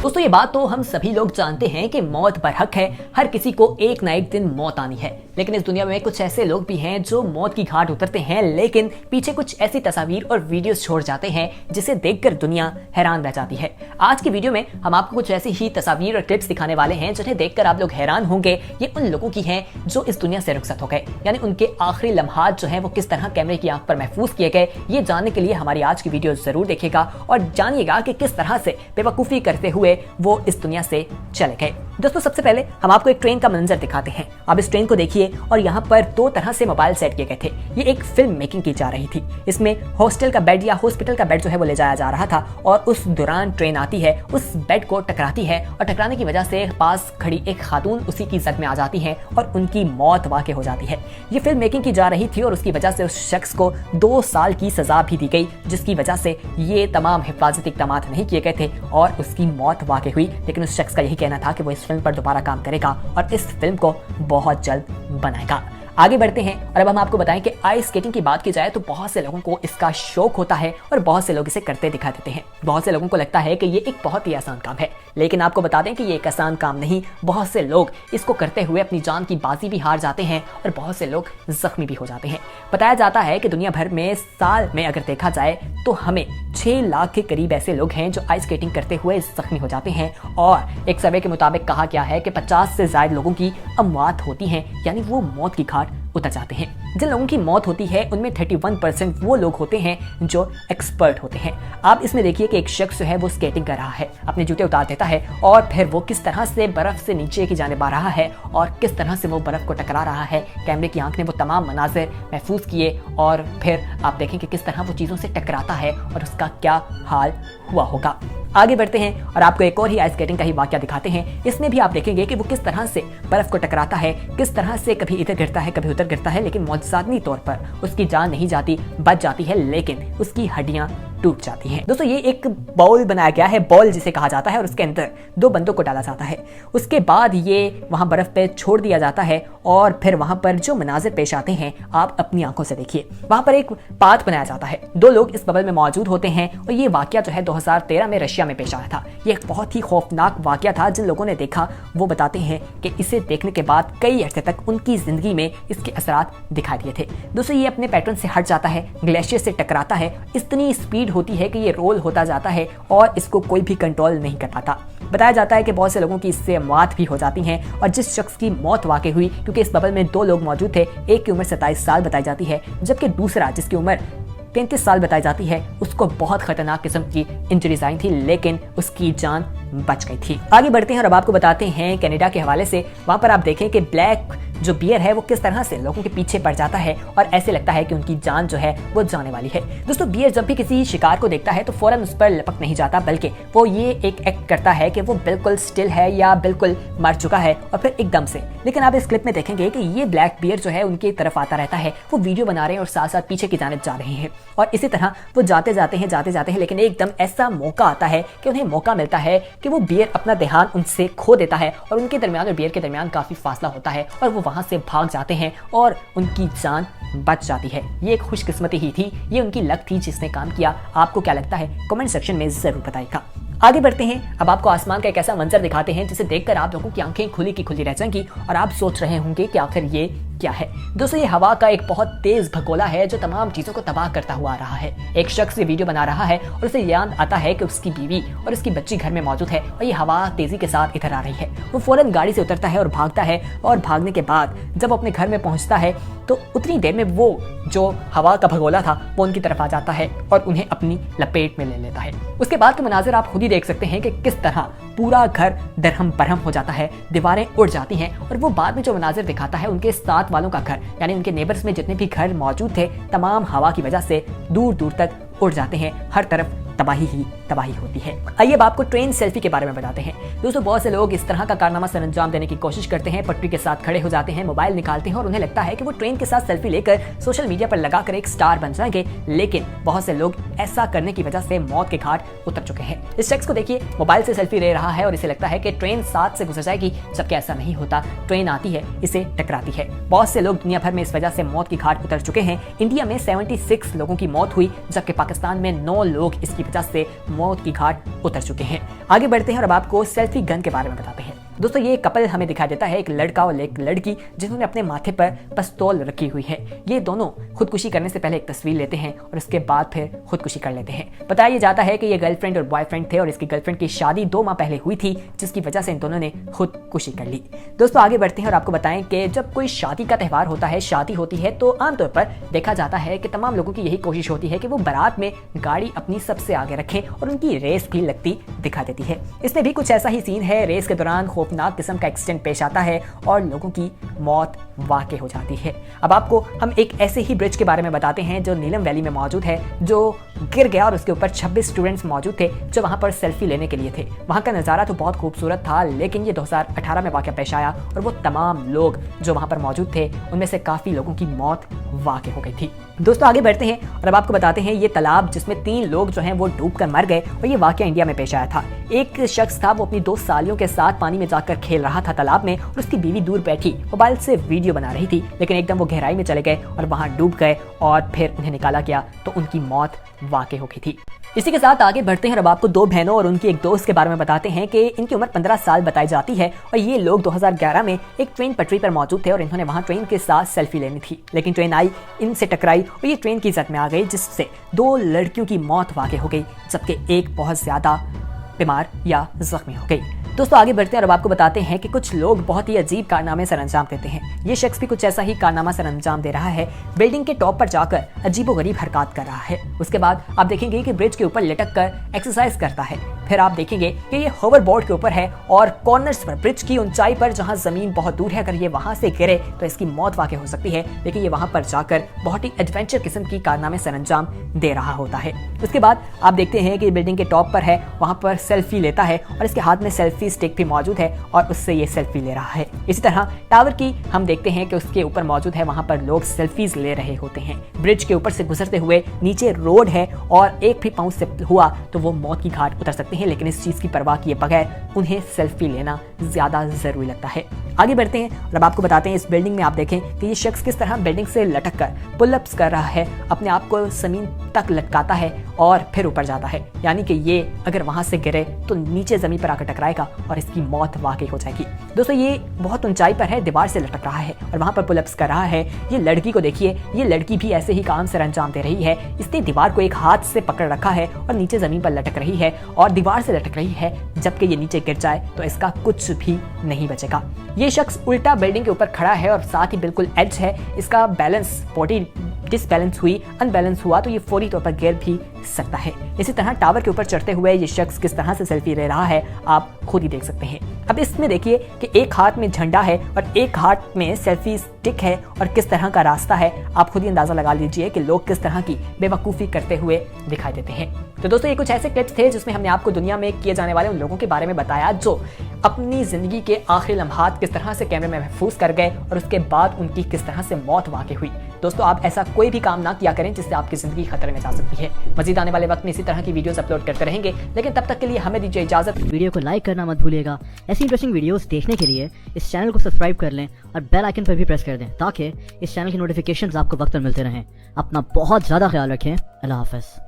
दोस्तों ये बात तो हम सभी लोग जानते हैं कि मौत बरहक है, हर किसी को एक ना एक दिन मौत आनी है। लेकिन इस दुनिया में कुछ ऐसे लोग भी हैं जो मौत की घाट उतरते हैं, लेकिन पीछे कुछ ऐसी तस्वीर और वीडियोस छोड़ जाते हैं जिसे देखकर दुनिया हैरान रह जाती है। आज की वीडियो में हम आपको कुछ ऐसी ही तस्वीर और क्लिप्स दिखाने वाले हैं जिन्हें देखकर आप लोग हैरान होंगे। ये उन लोगों की हैं जो इस दुनिया से रुखसत हो गए, यानी उनके आखिरी लम्हात जो हैं वो किस तरह कैमरे की आंख पर महफूज किए गए। ये जानने के लिए हमारी आज की वीडियो जरूर देखिएगा और जानिएगा कि किस तरह से बेवकूफ़ी करते हुए वो इस दुनिया से चले गए। दोस्तों सबसे पहले हम आपको एक ट्रेन का मंजर दिखाते हैं। आप इस ट्रेन को देखिए और यहाँ पर दो तरह से मोबाइल सेट किए गए थे। ये एक फिल्म मेकिंग की जा रही थी। इसमें हॉस्टल का बेड या हॉस्पिटल का बेड जो है वो ले जाया जा रहा था और उस दौरान ट्रेन आती है, उस बेड को टकराती है और टकराने की वजह से पास खड़ी एक खातून उसी की जद में आ जाती है और उनकी मौत वाक़ई हो जाती है। ये फिल्म मेकिंग की जा रही थी और उसकी वजह से उस शख्स को 2 साल की सजा भी दी गई, जिसकी वजह से ये तमाम हिफाजती इक़दाम नहीं किए गए थे और उसकी मौत वाक़ई हुई। लेकिन उस शख्स का यही कहना था कि वो इस फिल्म पर दोबारा काम करेगा और इस फिल्म को बहुत जल्द बनाएगा। आगे बढ़ते हैं और अब हम आपको बताएं कि आइस स्केटिंग की बात की जाए तो बहुत से लोगों को इसका शौक होता है और बहुत से लोग इसे करते दिखा देते हैं। बहुत से लोगों को लगता है कि ये एक बहुत ही आसान काम है, लेकिन आपको बता दें कि ये एक आसान काम नहीं। बहुत से लोग इसको करते हुए अपनी जान की बाजी भी हार जाते हैं और बहुत से लोग जख्मी भी हो जाते हैं। बताया जाता है कि दुनिया भर में साल में अगर देखा जाए तो हमें 6 लाख के करीब ऐसे लोग हैं जो आइस स्केटिंग करते हुए जख्मी हो जाते हैं और एक सर्वे के मुताबिक कहा गया है कि 50 से ज्यादा लोगों की अमवात होती हैं, यानी वो मौत की घाट उतर जाते हैं। जिन लोगों की मौत होती है उनमें 31% वो लोग होते हैं जो एक्सपर्ट होते हैं। आप इसमें देखिए कि एक शख्स जो है वो स्केटिंग कर रहा है, अपने जूते उतार देता है और फिर वो किस तरह से बर्फ से नीचे की जानिब आ रहा है और किस तरह से वो बर्फ को टकरा रहा है। कैमरे की आंख ने वो तमाम मनाज़िर महफूज किए और फिर आप देखें कि किस तरह वो चीज़ों से टकराता है और उसका क्या हाल हुआ होगा। आगे बढ़ते हैं और आपको एक और ही आइस स्केटिंग का ही वाकया दिखाते हैं। इसमें भी आप देखेंगे कि वो किस तरह से बर्फ को टकराता है, किस तरह से कभी इधर गिरता है कभी उधर गिरता है, लेकिन मौजज़ाती तौर पर उसकी जान नहीं जाती, बच जाती है, लेकिन उसकी हड्डियां टूट जाती हैं। दोस्तों ये एक बाउल बनाया गया है, बॉल जिसे कहा जाता है, और उसके अंदर 2 बंदों को डाला जाता है। उसके बाद ये वहां बर्फ पे छोड़ दिया जाता है और फिर वहां पर जो मनाजिर पेश आते हैं आप अपनी आंखों से देखिए। वहां पर एक पाथ बनाया जाता है, 2 लोग इस बबल में मौजूद होते हैं और ये वाकया जो है 2013 में रशिया में पेश आया था। ये एक बहुत ही खौफनाक वाकया था। जिन लोगों ने देखा वो बताते हैं कि इसे देखने के बाद कई अर्से तक उनकी जिंदगी में इसके असरात दिखाई दिए थे। दोस्तों ये अपने पैटर्न से हट जाता है, ग्लेशियर से टकराता है, इतनी स्पीड होती है कि ये रोल होता जाता है और इसको कोई भी कंट्रोल नहीं कर पाता। बताया जाता है कि बहुत से लोगों की इससे मौत भी हो जाती हैं और जिस शख्स की मौत वाकई हुई, क्योंकि इस बबल में 2 लोग मौजूद थे, एक की उम्र 27 साल बताई जाती है जबकि दूसरा जिसकी उम्र 33 साल बताई जाती है उसको बहुत खतरनाक किस्म की इंजरीज आई थी, लेकिन उसकी जान बच गई थी। आगे बढ़ते हैं और अब आपको बताते हैं कनाडा के हवाले से। वहां पर आप देखें कि ब्लैक जो बियर है वो किस तरह से लोगों के पीछे पड़ जाता है और ऐसे लगता है कि उनकी जान जो है वो जाने वाली है। दोस्तों बियर जब भी किसी शिकार को देखता है तो फौरन उस पर लपक नहीं जाता, बल्कि वो ये एक एक्ट करता है कि वो बिल्कुल स्टिल है या बिल्कुल मर चुका है और फिर एकदम से। लेकिन आप इस क्लिप में देखेंगे कि ये ब्लैक बियर जो है उनकी तरफ आता रहता है, वो वीडियो बना रहे हैं और साथ साथ पीछे की जानिब जा रहे हैं और इसी तरह वो जाते जाते हैं, लेकिन एकदम ऐसा मौका आता है कि उन्हें मौका मिलता है कि वो बियर अपना ध्यान उनसे खो देता है और उनके दरमियान और बियर के दरमियान काफी फासला होता है और वो वहां से भाग जाते हैं और उनकी जान बच जाती है। ये एक खुशकिस्मती ही थी, ये उनकी लक थी जिसने काम किया। आपको क्या लगता है कमेंट सेक्शन में जरूर बताइएगा। आगे बढ़ते हैं, अब आपको आसमान का एक ऐसा मंजर दिखाते हैं जिसे देखकर आप लोगों की आंखें खुली की खुली रह जाएंगी और आप सोच रहे होंगे कि आखिर ये क्या है। दोस्तों ये हवा का एक बहुत तेज भगोला है जो तमाम चीजों को तबाह करता हुआ आ रहा है। एक शख्स ये वीडियो बना रहा है और उसे याद आता है कि उसकी बीवी और उसकी बच्ची घर में मौजूद है और ये हवा तेजी के साथ इधर आ रही है। वो फौरन गाड़ी से उतरता है और भागता है और भागने के बाद जब अपने घर में पहुंचता है तो उतनी देर में वो जो हवा का भगोला था वो उनकी तरफ आ जाता है और उन्हें अपनी लपेट में ले लेता है। उसके बाद के मनाजिर आप खुद ही देख सकते हैं कि किस तरह पूरा घर दरहम बरहम हो जाता है, दीवारें उड़ जाती हैं और वो बाद में जो मनाजिर दिखाता है उनके साथ वालों का घर, यानी उनके नेबर्स में जितने भी घर मौजूद थे, तमाम हवा की वजह से दूर दूर तक उड़ जाते हैं। हर तरफ तबाही ही तबाही होती है। आइए अब आपको ट्रेन सेल्फी के बारे में बताते हैं। दोस्तों बहुत से लोग इस तरह का कारनामा सर अंजाम देने की कोशिश करते हैं, पटरी के साथ खड़े हो जाते हैं, मोबाइल निकालते हैं और उन्हें लगता है कि वो ट्रेन के साथ सेल्फी लेकर सोशल मीडिया पर लगाकर एक स्टार बन जाएंगे, लेकिन बहुत से लोग ऐसा करने की वजह से मौत के घाट उतर चुके हैं। इस शख्स को देखिए मोबाइल से सेल्फी ले रहा है और इसे लगता है कि ट्रेन साथ से गुजर जाएगी, जबकि ऐसा नहीं होता। ट्रेन आती है, इसे टकराती है। बहुत से लोग दुनिया भर में इस वजह से मौत की घाट उतर चुके हैं। इंडिया में 76 लोगों की मौत हुई, जबकि पाकिस्तान में 9 लोग इसकी वजह से मौत की घाट उतर चुके हैं। आगे बढ़ते हैं और अब आपको सेल्फी गन के बारे में बताते हैं। दोस्तों ये कपल हमें दिखाई देता है, एक लड़का और एक लड़की जिन्होंने अपने माथे पर पिस्तौल रखी हुई है। ये दोनों खुदकुशी करने से पहले एक तस्वीर लेते हैं और उसके बाद फिर खुदकुशी कर लेते हैं। बताया जाता है कि ये गर्लफ्रेंड और बॉयफ्रेंड थे और इसकी गर्लफ्रेंड की शादी 2 माह पहले हुई थी, जिसकी वजह से इन दोनों ने खुदकुशी कर ली। दोस्तों आगे बढ़ते हैं और आपको बताएं कि जब कोई शादी का त्यौहार होता है, शादी होती है, तो आमतौर पर देखा जाता है कि तमाम लोगों की यही कोशिश होती है कि वो बारात में गाड़ी अपनी सबसे आगे रखें और उनकी रेस भी लगती दिखा देती है। इसमें भी कुछ ऐसा ही सीन है। रेस के दौरान खौफनाक किस्म का एक्सीडेंट पेश आता है और लोगों की मौत वाक़ई हो जाती है। अब आपको हम एक ऐसे ही ब्रिज के बारे में बताते हैं जो नीलम वैली में मौजूद है, जो गिर गया और उसके ऊपर 26 स्टूडेंट्स मौजूद थे जो वहां पर सेल्फी लेने के लिए थे। वहां का नज़ारा तो बहुत खूबसूरत था, लेकिन ये 2018 में वाक़या पेश आया और वो तमाम लोग जो वहां पर मौजूद थे उनमें से काफ़ी लोगों की मौत वाक़ई हो गई थी। दोस्तों आगे बढ़ते हैं और अब आपको बताते हैं ये तालाब जिसमें 3 लोग जो हैं वो डूबकर मर गए और ये वाक़या इंडिया में पेश आया था। एक शख्स था, वो अपनी 2 सालियों के साथ पानी में जाकर खेल रहा था तालाब में और उसकी बीवी दूर बैठी मोबाइल से वीडियो बना रही थी, लेकिन एकदम वो गहराई में चले गए और वहां डूब गए और फिर उन्हें निकाला गया तो उनकी मौत वाक़ई हो गई थी। इसी के साथ आगे बढ़ते हैं और अब आपको 2 बहनों और उनकी एक दोस्त के बारे में बताते हैं कि इनकी उम्र 15 साल बताई जाती है और ये लोग 2011 में एक ट्रेन पटरी पर मौजूद थे और इन्होंने वहां ट्रेन के साथ सेल्फी लेनी थी, लेकिन ट्रेन आई, इनसे टकराई और ये ट्रेन की जद में आ गई, जिससे 2 लड़कियों की मौत वाक़ई हो गई, जबकि एक बहुत ज़्यादा बीमार या जख्मी हो गई। दोस्तों आगे बढ़ते हैं और अब आपको बताते हैं कि कुछ लोग बहुत ही अजीब कारनामे सर अंजाम देते हैं। ये शख्स भी कुछ ऐसा ही कारनामा सर अंजाम दे रहा है। बिल्डिंग के टॉप पर जाकर अजीबोगरीब हरकत कर रहा है। उसके बाद आप देखेंगे कि ब्रिज के ऊपर लटक कर एक्सरसाइज करता है। फिर आप देखेंगे कि ये होवर बोर्ड के ऊपर है और कॉर्नर्स पर, ब्रिज की ऊंचाई पर जहां जमीन बहुत दूर है, अगर ये वहां से गिरे तो इसकी मौत वाक़ई हो सकती है, लेकिन ये वहां पर जाकर बहुत ही एडवेंचर किस्म की कारनामे सर अंजाम दे रहा होता है। उसके बाद आप देखते हैं कि बिल्डिंग के टॉप पर है, वहां पर सेल्फी लेता है और इसके हाथ में सेल्फी स्टिक भी मौजूद है और उससे ये सेल्फी ले रहा है। इसी तरह टावर की हम देखते हैं कि उसके ऊपर मौजूद है, वहां पर लोग सेल्फीज ले रहे होते हैं। ब्रिज के ऊपर से गुजरते हुए नीचे रोड है और एक भी पाउंड से हुआ तो वो मौत की घाट उतर सकते हैं, लेकिन इस चीज की परवाह किए बगैर उन्हें सेल्फी लेना ज्यादा जरूरी लगता है। आगे बढ़ते हैं और अब आपको बताते हैं इस बिल्डिंग में आप देखें कि ये शख्स किस तरह बिल्डिंग से लटक कर पुलअप्स कर रहा है, अपने आप को जमीन तक लटकाता है और फिर ऊपर जाता है, यानी कि ये अगर वहां से गिरे तो नीचे जमीन पर आकर टकराएगा और इसकी मौत वाकई हो जाएगी। दोस्तों ये बहुत ऊंचाई पर है, दीवार से लटक रहा है और वहां पर पुलअप्स कर रहा है। ये लड़की को देखिए, ये लड़की भी ऐसे ही काम सर अंजाम दे रही है। इसने दीवार को एक हाथ से पकड़ रखा है और नीचे जमीन पर लटक रही है और दीवार से लटक रही है, जबकि ये नीचे गिर जाए तो इसका कुछ भी नहीं बचेगा। ये शख्स उल्टा बिल्डिंग के ऊपर खड़ा है और साथ ही बिल्कुल एज है, इसका बैलेंस बॉडी डिसबैलेंस हुई, अनबैलेंस हुआ तो ये फौरी तौर पर गिर भी सकता है। इसी तरह टावर के ऊपर चढ़ते हुए ये शख्स किस तरह से सेल्फी ले रहा है आप खुद ही देख सकते हैं। अब इसमें देखिए कि एक हाथ में झंडा है और एक हाथ में सेल्फी स्टिक है और किस तरह का रास्ता है आप खुद ही अंदाजा लगा लीजिए कि लोग किस तरह की बेवकूफ़ी करते हुए दिखाई देते हैं। तो दोस्तों ये कुछ ऐसे क्लिप्स थे जिसमें हमने आपको दुनिया में किए जाने वाले उन लोगों के बारे में बताया जो अपनी जिंदगी के आखिरी लम्हात किस तरह से कैमरे में महफूज कर गए और उसके बाद उनकी किस तरह से मौत वाक़ई हुई। दोस्तों आप ऐसा कोई भी काम ना किया करें जिससे आपकी जिंदगी खतरे में जा सकती है। मजीद आने वाले वक्त में इसी तरह की वीडियोस अपलोड करते रहेंगे, लेकिन तब तक के लिए हमें दीजिए इजाजत। वीडियो को लाइक करना मत भूलिएगा। ऐसी इंटरेस्टिंग वीडियोस देखने के लिए इस चैनल को सब्सक्राइब कर लें और बेल आइकन पर भी प्रेस कर दें ताकि इस चैनल की नोटिफिकेशंस आपको वक्त पर मिलते रहें। अपना बहुत ज़्यादा ख्याल रखें। अल्लाह हाफ़िज़।